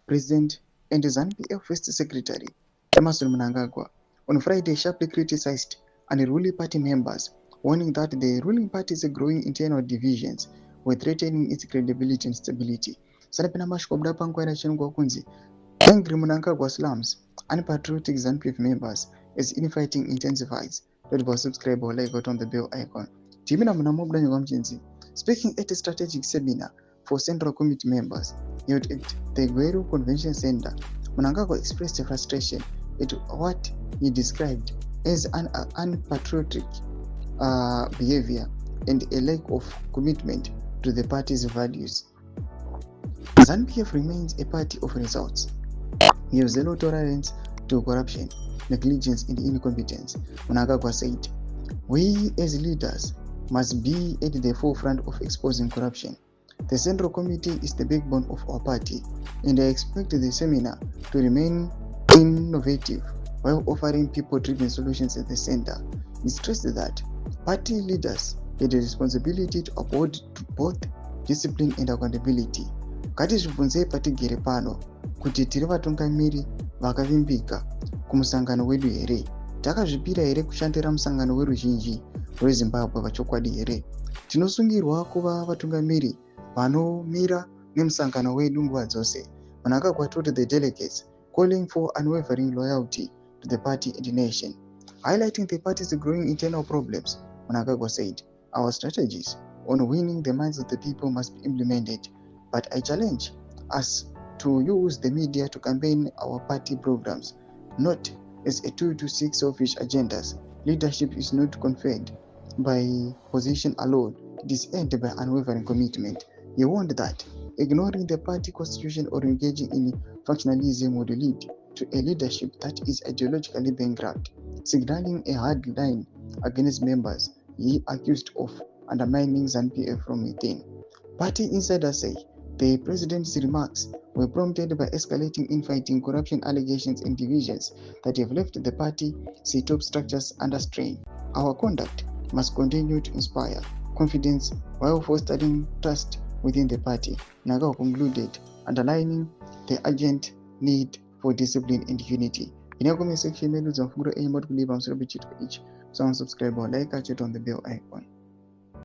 President and ZANU-PF First Secretary Emmerson Mnangagwa on Friday sharply criticized unruly party members, warning that the ruling party's growing internal divisions were threatening its credibility and stability. Sarapena mashkobda pankwera chenugwa kunzi angry Mnangagwa slams unpatriotic ZANU-PF members as infighting intensifies. Don't subscribe or like on the bell icon. Timina Mnamobda Nyugamchinzi speaking at a strategic seminar for Central Committee members held at the Gweru Convention Center, Mnangagwa expressed frustration at what he described as an unpatriotic behavior and a lack of commitment to the party's values. ZANU-PF remains a party of results. We have zero tolerance to corruption, negligence, and incompetence, Mnangagwa said. We as leaders must be at the forefront of exposing corruption. The Central Committee is the backbone of our party, and I expect the seminar to remain innovative while offering people-driven solutions at the center. He stressed that party leaders had a responsibility to uphold both discipline and accountability. Ngatizvibvunzei patigere pano kuti tiri vatungamiri vakavimbika kumusangano wedu here? Takazvipira here kushandira musangano weruzhinji rweZimbabwe vachokwadi here? Tinosungirwa kuva vatungamiri vanomira nemusangano wedu nguva dzose. Mnangagwa told the delegates, calling for unwavering loyalty to the party and the nation. Highlighting the party's growing internal problems, Mnangagwa said, our strategies on winning the minds of the people must be implemented, but I challenge us to use the media to campaign our party programs, not as a tool to seek selfish agendas. Leadership is not conferred by position alone, it is earned by unwavering commitment. He warned that ignoring the party constitution or engaging in factionalism would lead to a leadership that is ideologically bankrupt, signaling a hard line against members he accused of undermining ZANU-PF from within. Party insiders say the president's remarks were prompted by escalating infighting, corruption allegations, and divisions that have left the party's top structures under strain. Our conduct must continue to inspire confidence while fostering trust within the party, Mnangagwa concluded, underlining the urgent need for discipline and unity. In our comment section, subscribe or like, catch it on the bell icon.